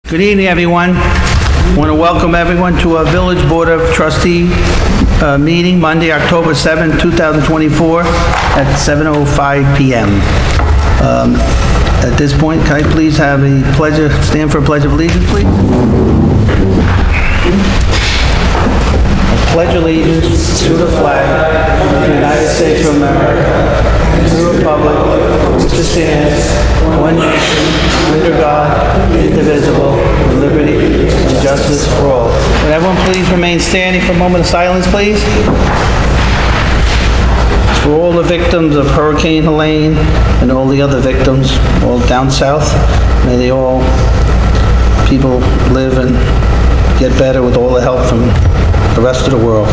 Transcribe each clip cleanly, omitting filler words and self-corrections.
Good evening, everyone. I want to welcome everyone to our Village Board of Trustees meeting Monday, October 7, 2024 at 7:05 p.m. At this point, can I please have a stand for a pledge of allegiance, please? I pledge allegiance to the flag of the United States of America and to the republic which stands one nation, under God, indivisible, with liberty and justice for all. Would everyone please remain standing for a moment of silence, please? For all the victims of Hurricane Helene and all the other victims, all down south, may they all, people live and get better with all the help from the rest of the world.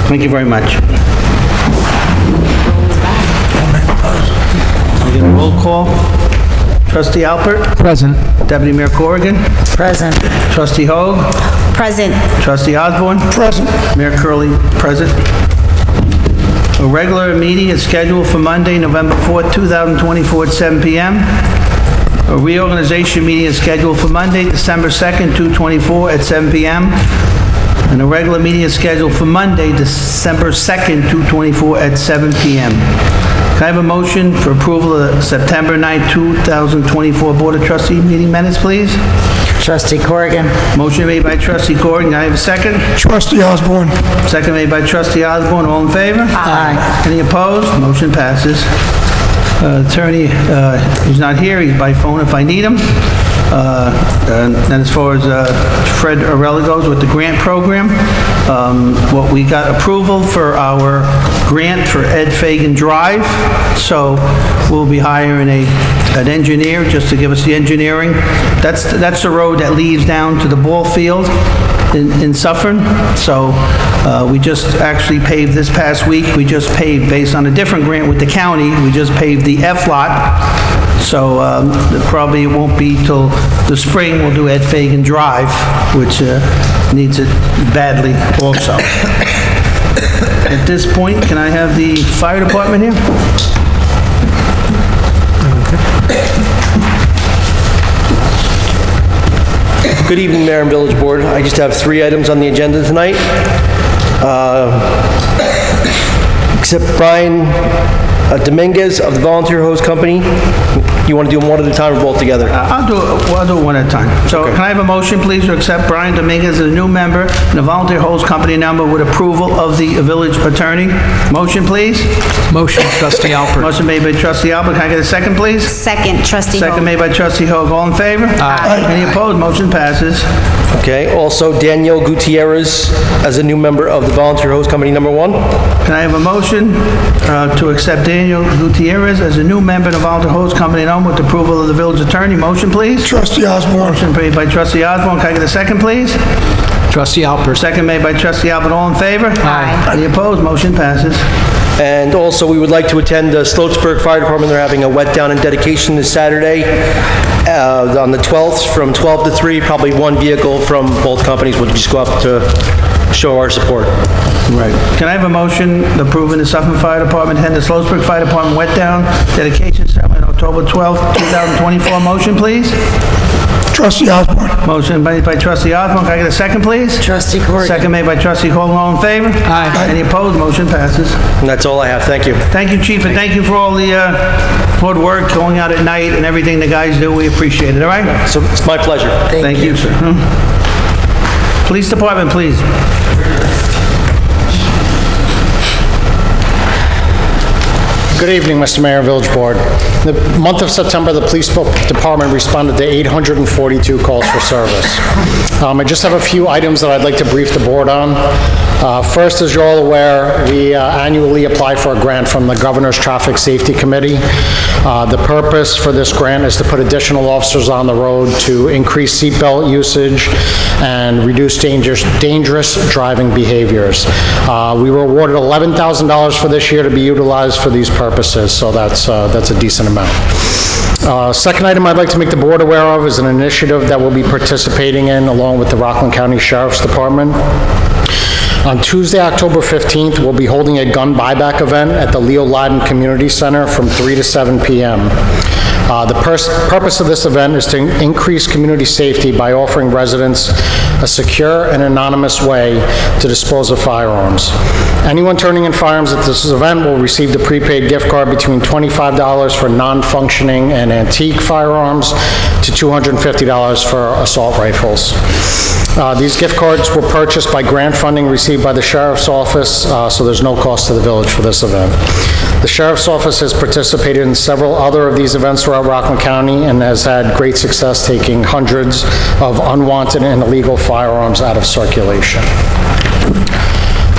Thank you very much. We get a roll call. Trustee Alpert? Present. Deputy Mayor Corrigan? Present. Trustee Hogue? Present. Trustee Osborn? Present. Mayor Curley, present. A regular meeting is scheduled for Monday, November 4th, 2024 at 7 p.m. A reorganization meeting is scheduled for Monday, December 2nd, 2024 at 7 p.m. And a regular meeting is scheduled for Monday, December 2nd, 2024 at 7 p.m. Can I have a motion for approval of the September 9th, 2024 Board of Trustees meeting minutes, please? Trustee Corrigan. Motion made by Trustee Corrigan. Can I have a second? Trustee Osborn. Second made by Trustee Osborn. All in favor? Aye. Any opposed? Motion passes. Attorney, he's not here. He's by phone if I need him. And as far as Fred Arella goes with the grant program, what we got approval for our grant for Ed Fagan Drive, so we'll be hiring an engineer just to give us the engineering. That's the road that leads down to the ball field in Suffern. So we just actually paved this past week. We just paved based on a different grant with the county. We just paved the F lot. So probably it won't be till the spring we'll do Ed Fagan Drive, which needs it badly also. At this point, can I have the fire department here? Good evening, Mayor and Village Board. I just have 3 items on the agenda tonight. Except Brian Dominguez of the Volunteer Hose Company. You want to do them one at a time or both together? I'll do it one at a time. So Okay. can I have a motion, please, to accept Brian Dominguez as a new member and the Volunteer Hose Company number with approval of the village attorney? Motion, please. Motion, Trustee Alpert. Motion made by Trustee Alpert. Can I get a second, please? Second. Trustee Second Hogue. made by Trustee Hogue. All in favor? Aye. Any opposed? Motion passes. Okay. Also, Danielle Gutierrez as a new member of the Volunteer Hose Company number 1. Can I have a motion to accept Daniel Gutierrez as a new member of the Volunteer Hose Company number with approval of the village attorney? Motion, please. Trustee Osborn. Motion made by Trustee Osborn. Can I get a second, please? Trustee Alpert. Second made by Trustee Albert. All in favor? Aye. Any opposed? Motion passes. And also, we would like to attend the Sloatsburg Fire Department. They're having a wet down and dedication this Saturday on the 12th from 12 to 3. Probably one vehicle from both companies will just go up to show our support. Right. Can I have a motion approving the Suffern Fire Department and the Sloatsburg Fire Department wet down dedication ceremony on October 12th, 2024? Motion, please. Trustee Osborn. Motion made by Trustee Osborn. Can I get a second, please? Trustee Corrigan. Second made by Trustee Holden. All in favor? Aye. Any opposed? Motion passes. And that's all I have. Thank you. Thank you, Chief, and thank you for all the hard work going out at night and everything the guys do. We appreciate it, all right? So it's my pleasure. Thank you, sir. Police Department, please. Good evening, Mr. Mayor and Village Board. The month of September, the Police Department responded to 842 calls for service. I just have a few items that I'd like to brief the board on. First, as you're all aware, we annually apply for a grant from the Governor's Traffic Safety Committee. The purpose for this grant is to put additional officers on the road to increase seatbelt usage and reduce dangerous driving behaviors. We were awarded $11,000 for this year to be utilized for these purposes, so that's a decent amount. Second item I'd like to make the board aware of is an initiative that we'll be participating in along with the Rockland County Sheriff's Department. On Tuesday, October 15th, we'll be holding a gun buyback event at the Loughlin Community Center from 3 to 7 p.m. The purpose of this event is to increase community safety by offering residents a secure and anonymous way to dispose of firearms. Anyone turning in firearms at this event will receive the prepaid gift card between $25 for non-functioning and antique firearms to $250 for assault rifles. These gift cards were purchased by grant funding received by the Sheriff's Office, so there's no cost to the village for this event. The Sheriff's Office has participated in several other of these events throughout Rockland County and has had great success taking hundreds of unwanted and illegal firearms out of circulation.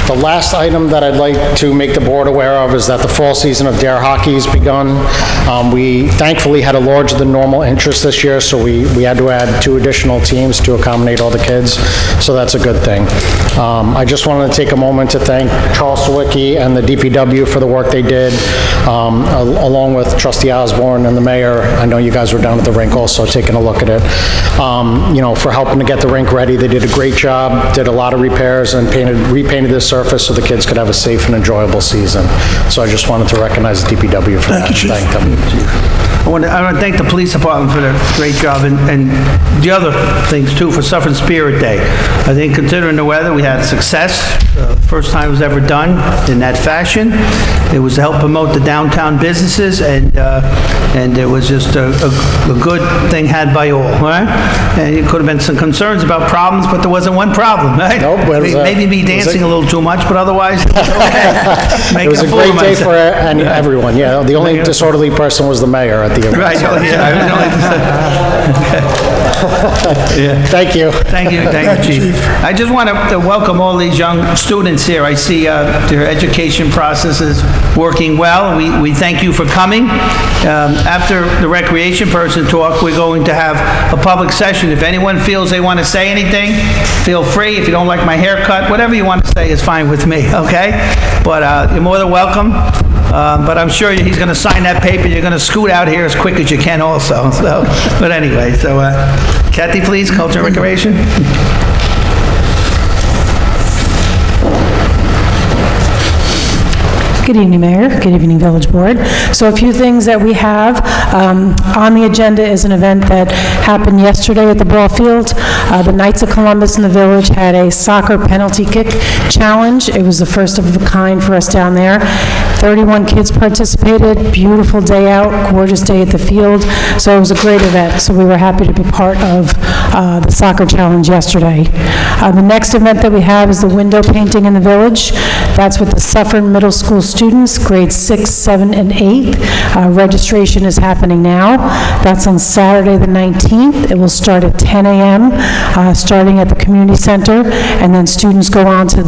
The last item that I'd like to make the board aware of is that the fall season of dare hockey has begun. We thankfully had a larger than normal interest this year, so we had to add 2 additional teams to accommodate all the kids, so that's a good thing. I just wanted to take a moment to thank Charles Sawicki and the DPW for the work they did, along with Trustee Osborn and the mayor. I know you guys were down at the rink also taking a look at it. For helping to get the rink ready. They did a great job, did a lot of repairs, and repainted this surface so the kids could have a safe and enjoyable season. So I just wanted to recognize the DPW for that. Thank them. I want to thank the police department for their great job and the other things too for Suffern Spirit Day. I think considering the weather, we had success. First time it was ever done in that fashion. It was to help promote the downtown businesses and it was just a good thing had by all, right? And it could have been some concerns about problems, but there wasn't one problem, right? Nope. Maybe me dancing a little too much, but otherwise, it was okay. It was a great day for everyone, yeah. The only disorderly person was the mayor at the event. Right, oh, yeah. Thank you. Thank you, Chief. I just want to welcome all these young students here. I see their education process is working well. We thank you for coming. After the recreation person talk, we're going to have a public session. If anyone feels they want to say anything, feel free. If you don't like my haircut, whatever you want to say is fine with me, okay? But you're more than welcome. But I'm sure he's going to sign that paper. You're going to scoot out here as quick as you can also. So, but anyway, so Cathy, please, Culture and Recreation. Good evening, Mayor. Good evening, Village Board. So a few things that we have on the agenda is an event that happened yesterday at the ball field. The Knights of Columbus in the village had a soccer penalty kick challenge. It was the first of a kind for us down there. 31 kids participated. Beautiful day out, gorgeous day at the field. So it was a great event. So we were happy to be part of the soccer challenge yesterday. The next event that we have is the window painting in the village. That's with the Suffern Middle School students, grades 6, 7, and 8. Registration is happening now. That's on Saturday the 19th. It will start at 10 a.m., starting at the community center, and then students go on to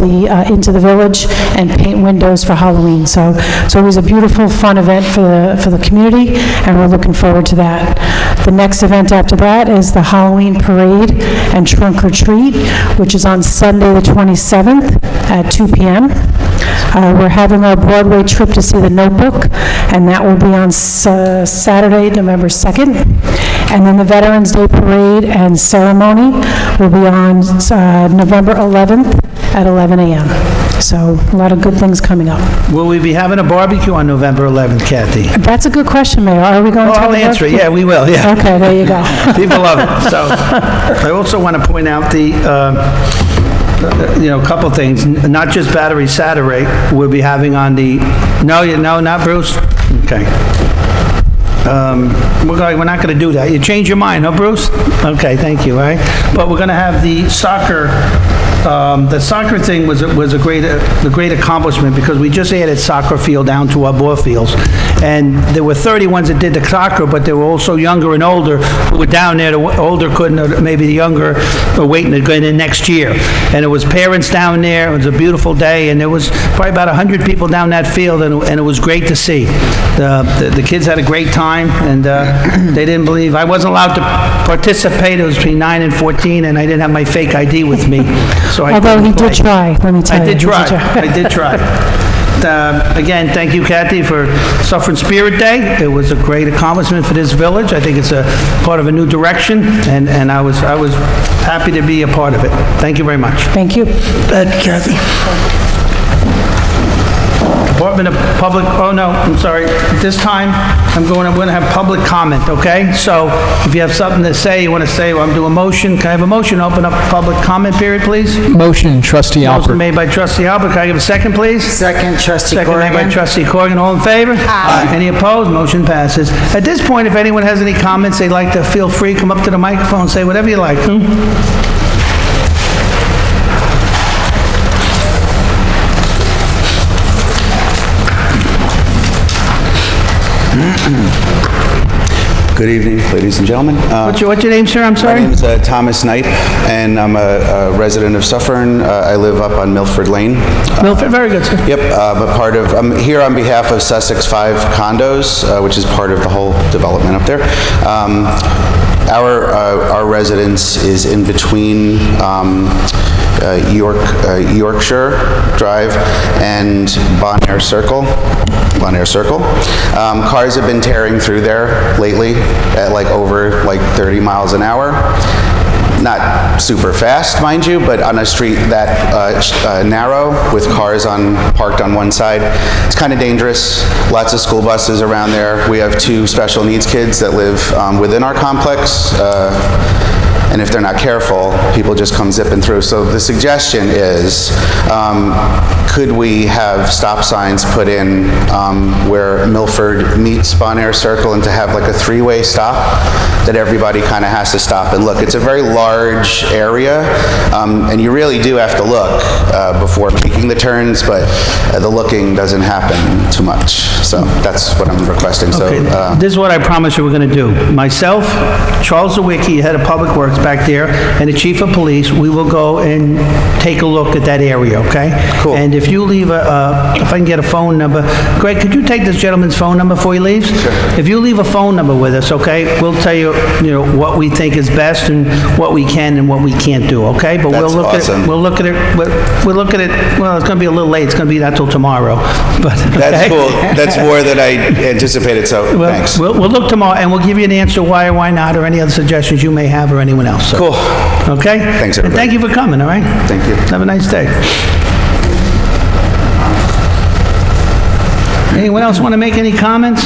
into the village and paint windows for Halloween. So it was a beautiful, fun event for the community, and we're looking forward to that. The next event after that is the Halloween Parade and Trunk or Treat, which is on Sunday the 27th at 2 p.m. We're having our Broadway trip to see The Notebook, and that will be on Saturday, November 2nd. And then the Veterans Day Parade and Ceremony will be on November 11th at 11 a.m. So a lot of good things coming up. Will we be having a barbecue on November 11th, Cathy? That's a good question, Mayor. Are we going to have I'll a answer it. barbecue? Yeah, we will, yeah. Okay, there you go. People love it. So I also want to point out a couple things, not just Battery Saturday, we'll be having on the, no, not Bruce? Okay. We're not going to do that. You change your mind, huh, Bruce? Okay, thank you, all right? But we're going to have the soccer thing was a great accomplishment because we just added soccer field down to our ball fields. And there were 30 ones that did the soccer, but they were also younger and older who were down there. The older couldn't, or maybe the younger were waiting to go in next year. And it was parents down there. It was a beautiful day, and there was probably about 100 people down that field, and it was great to see. The kids had a great time, and they didn't believe. I wasn't allowed to participate. It was between 9 and 14, and I didn't have my fake ID with me. So Although he did try, let me tell you. I did try. Again, thank you, Cathy, for Suffern Spirit Day. It was a great accomplishment for this village. I think it's a part of a new direction, and I was happy to be a part of it. Thank you very much. Thank you. Kathy. Department of Public, oh no, I'm sorry. At this time, I'm going to have public comment, okay? So if you have something to say, you want to say, well, I'm doing a motion. Can I have a motion to open up public comment period, please? Motion, Trustee Motion Alpert. made by Trustee Alpert. Can I give a second, please? Second, Trustee Second made by Corrigan. Trustee Corrigan. All in favor? Aye. Any opposed? Motion passes. At this point, if anyone has any comments they'd like to, feel free, come up to the microphone, say whatever you like. Good evening, ladies and gentlemen. What's your name, sir? I'm My sorry? name is Thomas Knipe, and I'm a resident of Suffern. I live up on Milford Lane. Milford, very good, sir. Yep, I'm here on behalf of Sussex 5 Condos, which is part of the whole development up there. Our residence is in between Yorkshire Drive and Bonaire Circle. Cars have been tearing through there lately at over 30 miles an hour. Not super fast, mind you, but on a street that narrow with cars parked on one side, it's kind of dangerous. Lots of school buses around there. We have 2 special needs kids that live within our complex. And if they're not careful, people just come zipping through. So the suggestion is, could we have stop signs put in where Milford meets Bonaire Circle, and to have a 3-way stop that everybody kind of has to stop and look. It's a very large area, and you really do have to look before making the turns, but the looking doesn't happen too much. So that's what I'm requesting. Okay, So this is what I promised you we're going to do. Myself, Charles Sawicki, head of Public Works back there, and the chief of police, we will go and take a look at that area, okay? Cool. And if you leave if I can get a phone number, Gregg, could you take this gentleman's phone number before he leaves? Sure. If you leave a phone number with us, okay, we'll tell you, what we think is best and what we can and what we can't do, okay? But That's we'll look awesome. at it. We'll look at it. We'll look at it. Well, it's going to be a little late. It's going to be not till tomorrow. But that's okay? cool. That's more than I anticipated, so Well, thanks. We'll look tomorrow, and we'll give you an answer why or why not, or any other suggestions you may have, or anyone else. So, Cool. okay? Thanks, And everybody. thank you for coming, all right? Thank you. Have a nice day. Anyone else want to make any comments?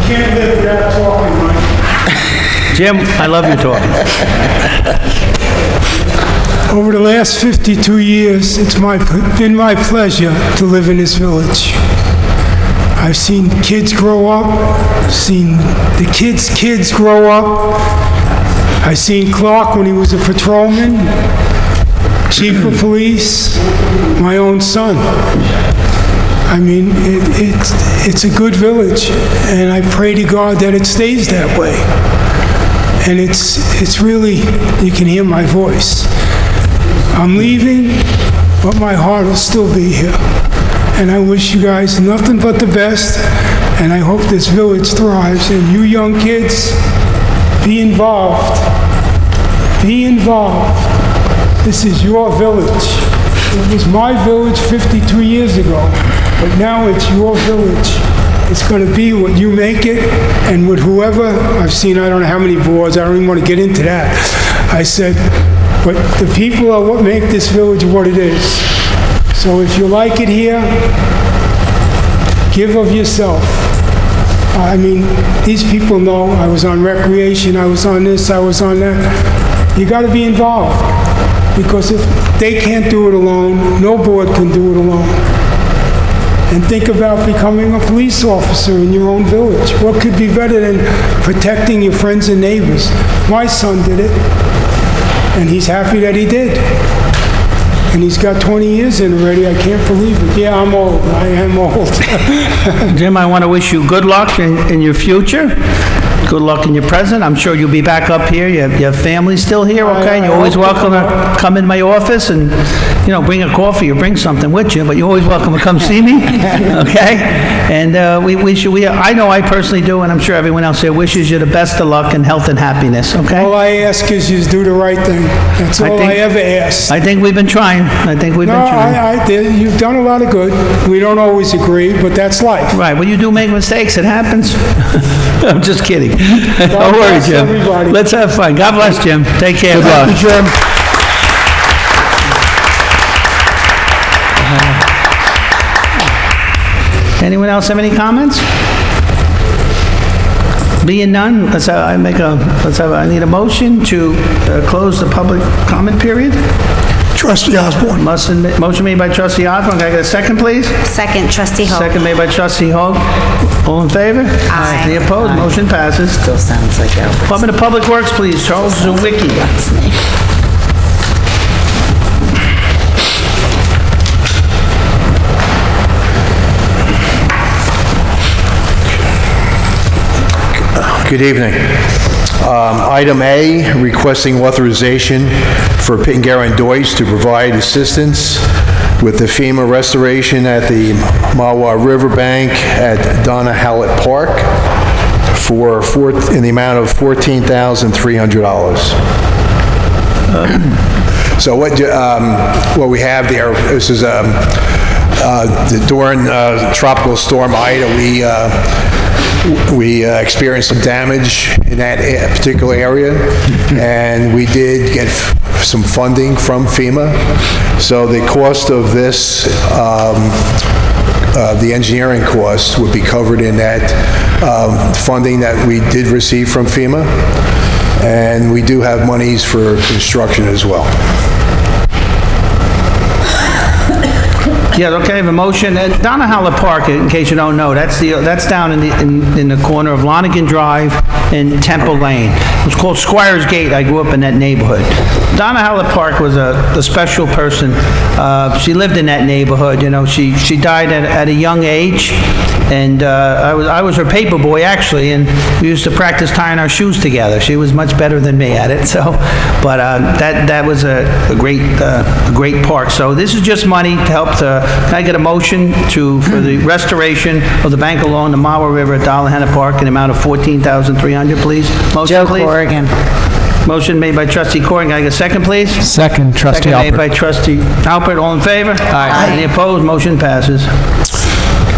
Can't live without talking, Mike. Jim, I love you talking. Over the last 52 years, it's been my pleasure to live in this village. I've seen kids grow up, seen the kids grow up. I've seen Clarke when he was a patrolman, chief of police, my own son. I mean, it's a good village, and I pray to God that it stays that way. And it's really, you can hear my voice. I'm leaving, but my heart will still be here. And I wish you guys nothing but the best, and I hope this village thrives. And you young kids, be involved. Be involved. This is your village. It was my village 52 years ago, but now it's your village. It's going to be what you make it, and with whoever, I've seen I don't know how many boards, I don't even want to get into that. I said, but the people are what make this village what it is. So if you like it here, give of yourself. I mean, these people know I was on recreation, I was on this, I was on that. You got to be involved, because if they can't do it alone, no board can do it alone. And think about becoming a police officer in your own village. What could be better than protecting your friends and neighbors? My son did it, and he's happy that he did. And he's got 20 years in already. I can't believe it. Yeah, I'm old. I am old. Jim, I want to wish you good luck in your future. Good luck in your present. I'm sure you'll be back up here. You have family still here, okay? You're always welcome to come in my office and bring a coffee or bring something with you, but you're always welcome to come see me, okay? And I know I personally do, and I'm sure everyone else here wishes you the best of luck and health and happiness, okay? All I ask is you do the right thing. That's all I ever ask. I think we've been trying. You've done a lot of good. We don't always agree, but that's life. Right, well, you do make mistakes, it happens. I'm just kidding. Don't worry, bless Jim. everybody. Let's have fun. God bless, Jim. Take care. Good luck, Jim. Anyone else have any comments? Being none, I need a motion to close the public comment period. Trustee Osborn. Motion made by Trustee Osborn. Can I get a second, please? Second, Trustee Hogue. Second made by Trustee Hogue. All in favor? Aye. Any opposed? Motion passes. Still sounds like Alpert. Department of Public Works, please. Charles Sawicki. Good evening. Item A, requesting authorization for Pittengarrow & Deutsch to provide assistance with the FEMA restoration at the Mawa Riverbank at Denis-Hogue Park in the amount of $14,300. So what we have there, this is during Tropical Storm Ida, we experienced some damage in that particular area, and we did get some funding from FEMA. So the cost of this, the engineering cost, would be covered in that funding that we did receive from FEMA, and we do have monies for construction as well. Yeah, okay, I have a motion. Denis-Hogue Park, in case you don't know, that's down in the corner of Lonigan Drive and Temple Lane. It's called Squires Gate. I grew up in that neighborhood. Denis-Hogue Park was a special person. She lived in that neighborhood, She died at a young age, and I was her paper boy, actually, and we used to practice tying our shoes together. She was much better than me at it, but that was a great park. So this is just money to help can I get a motion for the restoration of the bank along the Mawa River at Denis-Hogue Park in the amount of $14,300, please? Motion, please. Corrigan. Motion made by Trustee Corrigan. Can I get a second, please? Second, Trustee Second made Alpert. by Trustee Alpert. All in favor? Aye. Any opposed? Motion passes.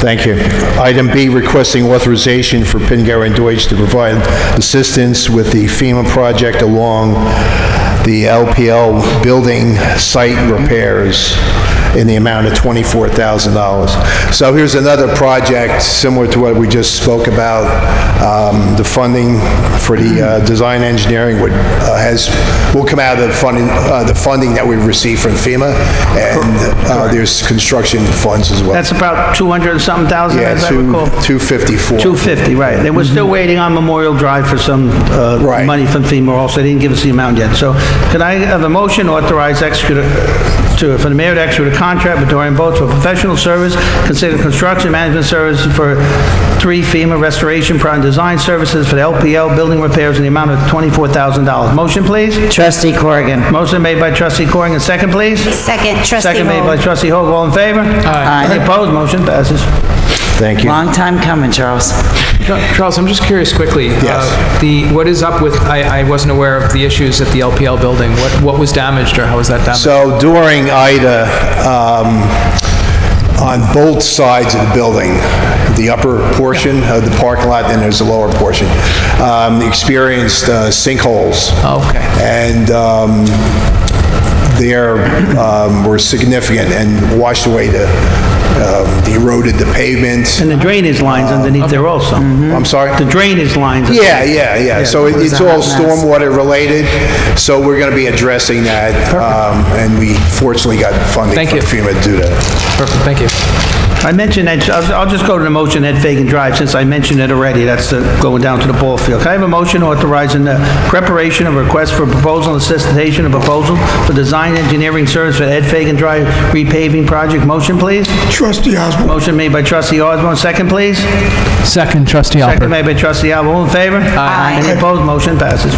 Thank you. Item B, requesting authorization for Pittengarrow & Deutsch to provide assistance with the FEMA project along the LPL building site repairs in the amount of $24,000. So here's another project similar to what we just spoke about. The funding for the design engineering will come out of the funding that we received from FEMA, and there's construction funds as well. That's about 200 and something thousand, Yeah, as I recall. 254. 250, right. They were still waiting on Memorial Drive for some Right. money from FEMA also. They didn't give us the amount yet. So could I have a motion authorize for the mayor to execute a contract with Dorian Boats for professional service, consider construction management services for 3 FEMA restoration and design services for the LPL building repairs in the amount of $24,000. Motion, please. Trustee Corrigan. Motion made by Trustee Corrigan. Second, please. Second, Trustee Second made by Hogue. Trustee Hogue. All in favor? Aye. Any opposed? Motion passes. Thank you. Long time coming, Charles. Charles, I'm just curious quickly. Yes. What is up with, I wasn't aware of the issues at the LPL building. What was damaged, or how was that damaged? So during Ida, on both sides of the building, the upper portion of the parking lot, and there's the lower portion, experienced sinkholes. Oh, okay. And they were significant and washed away eroded the pavement. And the drainage lines underneath there also. I'm sorry? The drainage lines. Yeah. So it's all stormwater related, so we're going to be addressing that, and we fortunately got funding Thank from you. FEMA to do that. Perfect, thank you. I mentioned that, I'll just go to the motion at Fagan Drive, since I mentioned it already. That's going down to the ball field. Can I have a motion authorizing the preparation of request for proposal and solicitation of proposal for design engineering service for Ed Fagan Drive repaving project? Motion, please. Trustee Osborn. Motion made by Trustee Osborn. Second, please. Second, Trustee Second Alpert. made by Trustee Alpert. All in favor? Aye. Any opposed? Motion passes.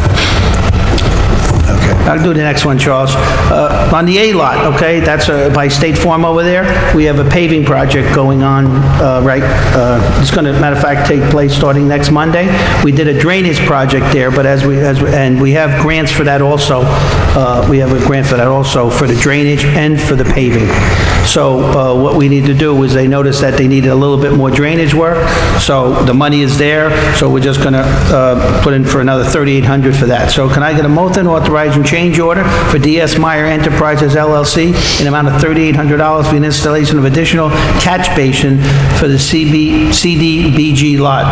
I'll do the next one, Charles. On the A lot, okay, that's by State Farm over there, we have a paving project going on, right, it's going to, matter of fact, take place starting next Monday. We did a drainage project there, but and we have grants for that also. We have a grant for that also, for the drainage and for the paving. So what we need to do is, they noticed that they needed a little bit more drainage work, so the money is there, so we're just going to put in for another $3,800 for that. So can I get a motion authorizing change order for DS Meyer Enterprises LLC in amount of $3,800 for the installation of additional catch basin for the CDBG lot,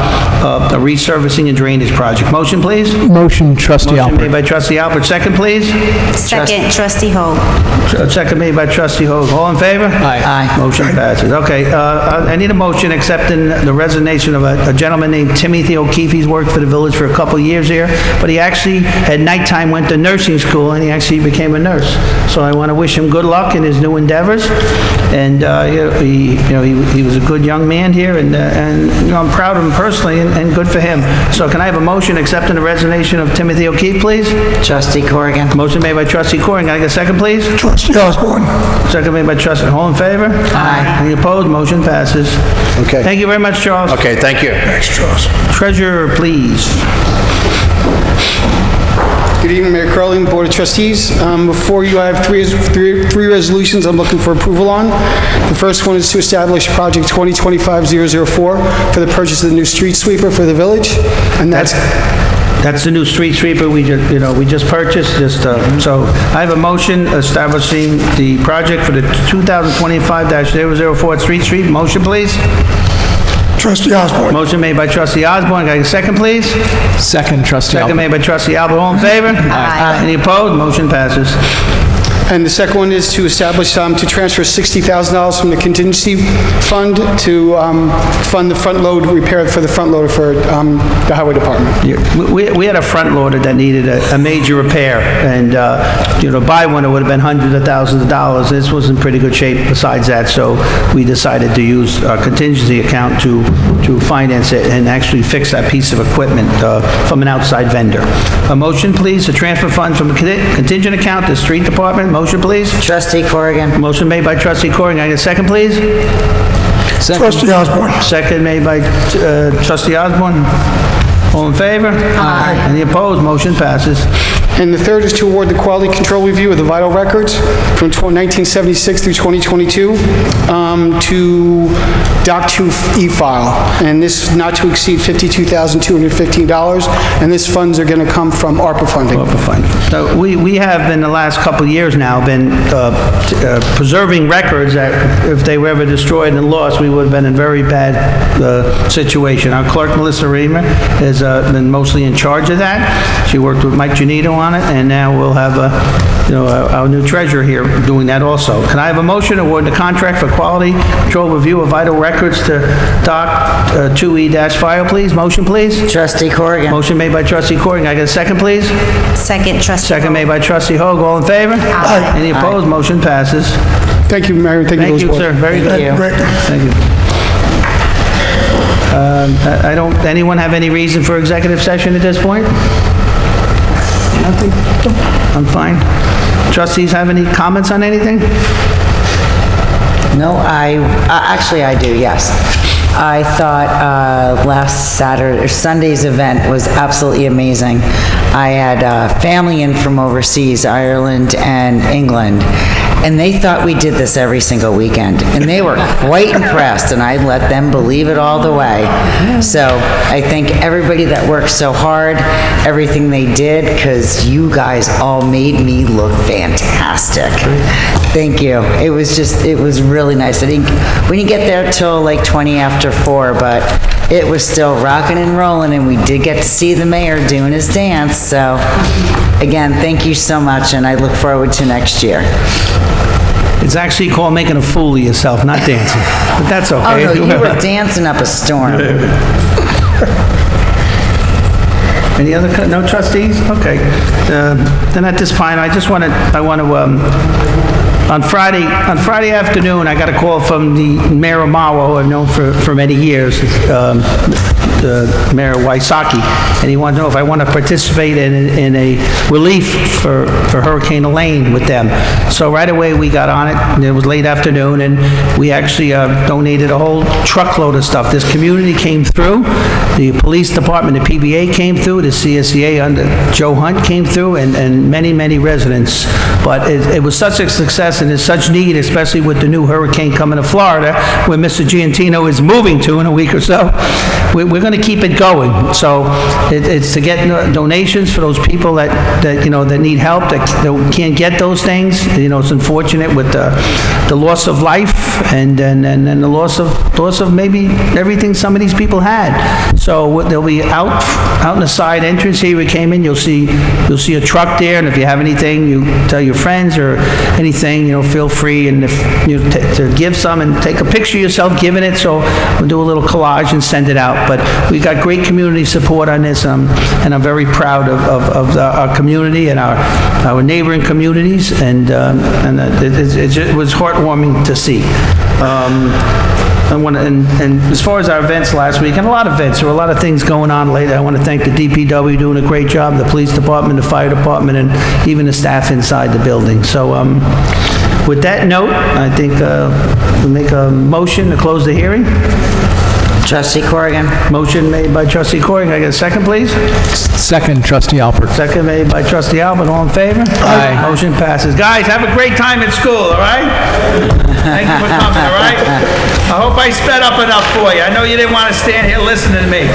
a resurfacing and drainage project. Motion, please? Motion, Trustee Motion made Alpert. by Trustee Alpert. Second, please? Second, Trustee Hogue. Second made by Trustee Hogue. All in favor? Aye. Motion passes. Okay, I need a motion accepting the resignation of a gentleman named Timothy O'Keefe. He's worked for the village for a couple of years here, but he actually, at nighttime, went to nursing school, and he actually became a nurse. So I want to wish him good luck in his new endeavors, and he was a good young man here, and I'm proud of him personally, and good for him. So can I have a motion accepting the resignation of Timothy O'Keefe, please? Trustee Corrigan. Motion made by Trustee Corrigan. Can I get a second, please? Trustee Osborn. Second made by Trustee. All in favor? Aye. Any opposed? Motion passes. Okay. Thank you very much, Charles. Okay, thank you. Thanks, Charles. Treasurer, please. Good evening, Mayor Curley and Board of Trustees. Before you, I have three resolutions I'm looking for approval on. The first one is to establish Project 2025-004 for the purchase of the new street sweeper for the village, and That's the new street sweeper we just purchased, so I have a motion establishing the project for the 2025-004 street sweep. Motion, please. Trustee Osborn. Motion made by Trustee Osborn. Can I get a second, please? Second, Trustee Second Alpert. made by Trustee Albert. All in favor? Aye. Any opposed? Motion passes. And the second one is to establish, to transfer $60,000 from the contingency fund to fund the front load repair for the front loader for the highway department. We had a front loader that needed a major repair, and, to buy one, it would have been hundreds of thousands of dollars. This was in pretty good shape besides that, so we decided to use our contingency account to finance it and actually fix that piece of equipment from an outside vendor. A motion, please, to transfer funds from the contingent account to the street department. Motion, please. Trustee Corrigan. Motion made by Trustee Corrigan. Can I get a second, please? Trustee Osborn. Second made by Trustee Osborn. All in favor? Aye. Any opposed? Motion passes. And the third is to award the quality control review of the vital records from 1976 through 2022 to Doc 2 e-file, and this not to exceed $52,215, and this funds are going to come from ARPA funding. So we have, in the last couple of years now, been preserving records that if they were ever destroyed and lost, we would have been in a very bad situation. Our clerk, Melissa Reimer, has been mostly in charge of that. She worked with Mike Janito on it, and now we'll have our new treasurer here doing that also. Can I have a motion awarding the contract for quality control review of vital records to Doc 2E-file, please? Motion, please. Trustee Corrigan. Motion made by Trustee Corrigan. Can I get a second, please? Second, Trustee Second made by Trustee Hogue. All in favor? Aye. Any opposed? Motion passes. Thank you, Mayor. Thank you, Thank you, Board. sir. Very good. Thank you. Anyone have any reason for executive session at this point? Nothing? I'm fine. Trustees have any comments on anything? No, actually I do, yes. I thought last Sunday's event was absolutely amazing. I had family in from overseas, Ireland and England, and they thought we did this every single weekend, and they were quite impressed, and I let them believe it all the way. So I thank everybody that worked so hard, everything they did, because you guys all made me look fantastic. Thank you. It was really nice. We didn't get there till like 20 after 4, but it was still rocking and rolling, and we did get to see the mayor doing his dance. So again, thank you so much, and I look forward to next year. It's actually called making a fool of yourself, not dancing. But that's okay. Oh, no, you were dancing up a storm. Any other, no trustees? Okay. Then at this point, I want to On Friday afternoon, I got a call from the mayor of Marlboro, who I've known for many years, Mayor Sawicki, and he wanted to know if I want to participate in a relief for Hurricane Elaine with them. So right away, we got on it, and it was late afternoon, and we actually donated a whole truckload of stuff. This community came through, the police department, the PBA came through, the CSEA under Joe Hunt came through, and many, many residents. But it was such a success and there's such need, especially with the new hurricane coming to Florida, where Mr. Giantino is moving to in a week or so. We're going to keep it going. So it's to get donations for those people that you know, that need help, that can't get those things. You know, it's unfortunate with the loss of life and the loss of maybe everything some of these people had. So they'll be out in the side entrance here. We came in, you'll see a truck there, and if you have anything, you tell your friends or anything, you know, feel free, and if you to give some and take a picture of yourself giving it. So we'll do a little collage and send it out. But we got great community support on this, and I'm very proud of our community and our neighboring communities, and it was heartwarming to see. And as far as our events last week, and a lot of events, there were a lot of things going on lately. I want to thank the DPW doing a great job, the police department, the fire department, and even the staff inside the building. So with that note, I think we'll make a motion to close the hearing. Trustee Corrigan. Motion made by Trustee Corrigan. Can I get a second, please? Second, Trustee Alpert. Second made by Trustee Alpert. All in favor? Aye. Motion passes. Guys, have a great time at school, all right? Thank you for coming, all right? I hope I sped up enough for you. I know you didn't want to stand here listening to me.